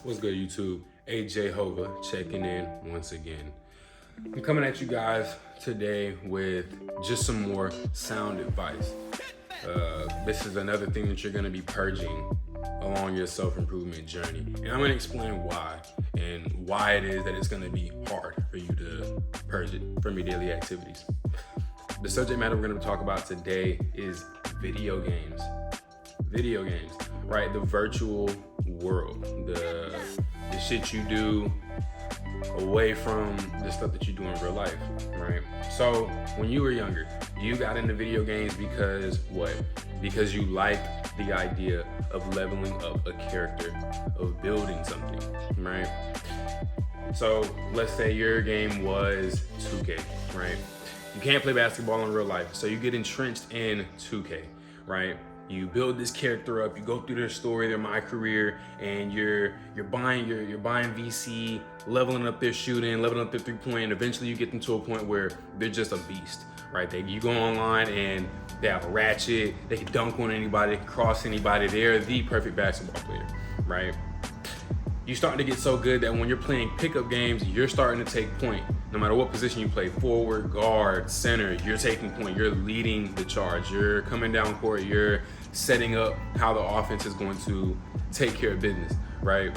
What's good, YouTube? AJ Hova checking in once again. I'm coming at you guys today with just some more sound advice. This is another thing that you're going to be purging along your self-improvement journey. And I'm going to explain why and why it is that it's going to be hard for you to purge it from your daily activities. The subject matter we're going to talk about today is video games. Video games, right? The virtual world, the shit you do away from the stuff that you do in real life, right? So when you were younger, you got into video games because what? Because you liked the idea of leveling up a character, of building something, right? So let's say your game was 2K, right? You can't play basketball in real life, so you get entrenched in 2K, right? You build this character up, you go through their story, their My Career, and you're buying VC, leveling up their shooting, leveling up their 3-point, and eventually you get them to a point where they're just a beast, right? You go online and they have a ratchet, they can dunk on anybody, they can cross anybody, they're the perfect basketball player, right? You starting to get so good that when you're playing pickup games, you're starting to take point. No matter what position you play, forward, guard, center, you're taking point. You're leading the charge. You're coming down court. You're setting up how the offense is going to take care of business, right?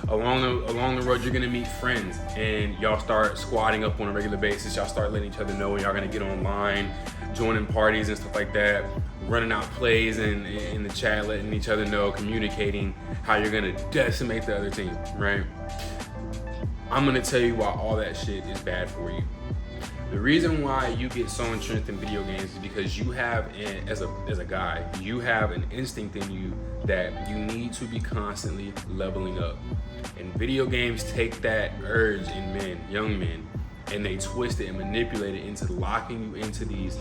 Along the road, you're gonna meet friends, and y'all start squatting up on a regular basis. Y'all start letting each other know when y'all gonna get online, joining parties and stuff like that, running out plays and in the chat, letting each other know, communicating how you're gonna decimate the other team, right? I'm gonna tell you why all that shit is bad for you. The reason why you get so entrenched in video games is because you have, as a guy, you have an instinct in you that you need to be constantly leveling up. And video games take that urge in men, young men, and they twist it and manipulate it into locking you into these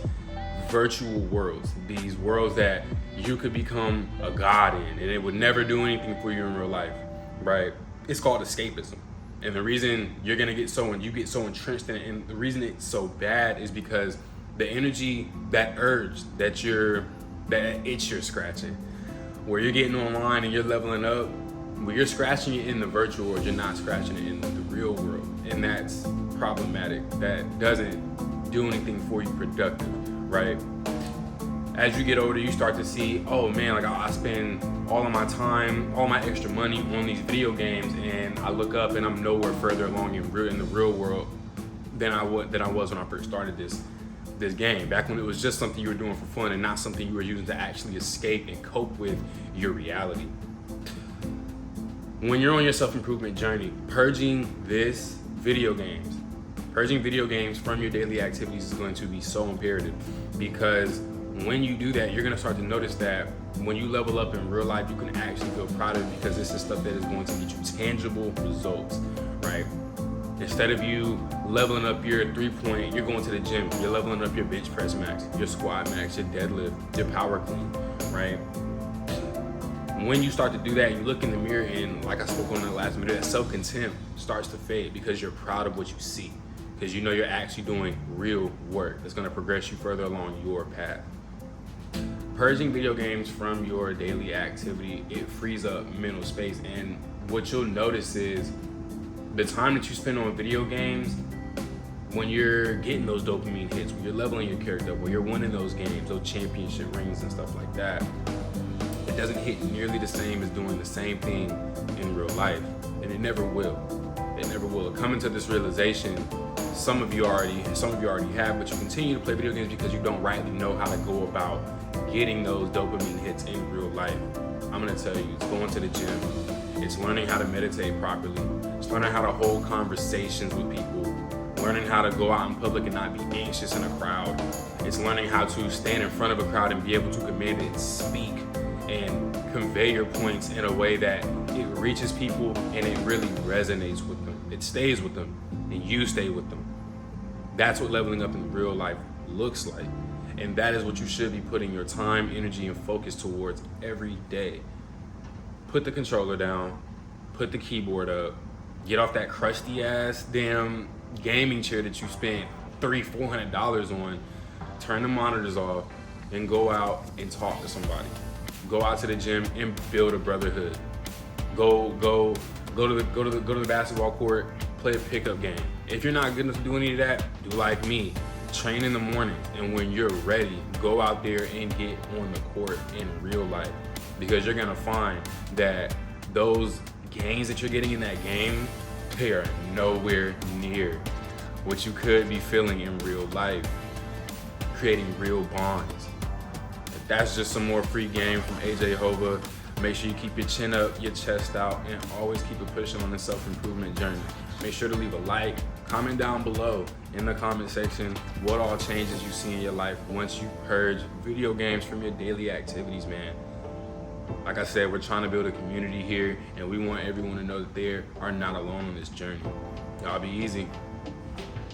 virtual worlds, these worlds that you could become a god in, and it would never do anything for you in real life, right? It's called escapism. And the reason you get so entrenched in it, and the reason it's so bad is because the energy, that urge that itch you're scratching, where you're getting online and you're leveling up, where you're scratching it in the virtual world, you're not scratching it in the real world. And that's problematic. That doesn't do anything for you productive, right? As you get older, you start to see, oh man, like I spend all of my time, all my extra money on these video games, and I look up and I'm nowhere further along in the real world than I was when I first started this game. Back when it was just something you were doing for fun and not something you were using to actually escape and cope with your reality. When you're on your self-improvement journey, purging video games from your daily activities is going to be so imperative, because when you do that, you're gonna start to notice that when you level up in real life, you can actually feel proud of it, because this is stuff that is going to get you tangible results, right? Instead of you leveling up your 3-point, you're going to the gym, you're leveling up your bench press max, your squat max, your deadlift, your power clean, right? When you start to do that, you look in the mirror, and like I spoke on the last video, that self-contempt starts to fade because you're proud of what you see, because you know you're actually doing real work that's gonna progress you further along your path. Purging video games from your daily activity, it frees up mental space, and what you'll notice is the time that you spend on video games, when you're getting those dopamine hits, when you're leveling your character up, when you're winning those games, those championship rings and stuff like that, it doesn't hit nearly the same as doing the same thing in real life, and it never will. It never will. Coming to this realization, some of you already have, but you continue to play video games because you don't rightly know how to go about getting those dopamine hits in real life. I'm gonna tell you, it's going to the gym, it's learning how to meditate properly, it's learning how to hold conversations with people, learning how to go out in public and not be anxious in a crowd. It's learning how to stand in front of a crowd and be able to command and speak and convey your points in a way that it reaches people and it really resonates with them. It stays with them and you stay with them. That's what leveling up in real life looks like. And that is what you should be putting your time, energy, and focus towards every day. Put the controller down, put the keyboard up, get off that crusty ass damn gaming chair that you spent $300-$400 on, turn the monitors off, and go out and talk to somebody. Go out to the gym and build a brotherhood. Go Go to the basketball court, play a pickup game. If you're not good enough to do any of that, do like me. Train in the morning, and when you're ready, go out there and get on the court in real life, because you're gonna find that those gains that you're getting in that game, they are nowhere near what you could be feeling in real life, creating real bonds. That's just some more free game from AJ Hova. Make sure you keep your chin up, your chest out, and always keep it pushing on the self-improvement journey. Make sure to leave a like, comment down below in the comment section what all changes you see in your life once you purge video games from your daily activities, man. Like I said, we're trying to build a community here, and we want everyone to know that they are not alone on this journey. Y'all be easy.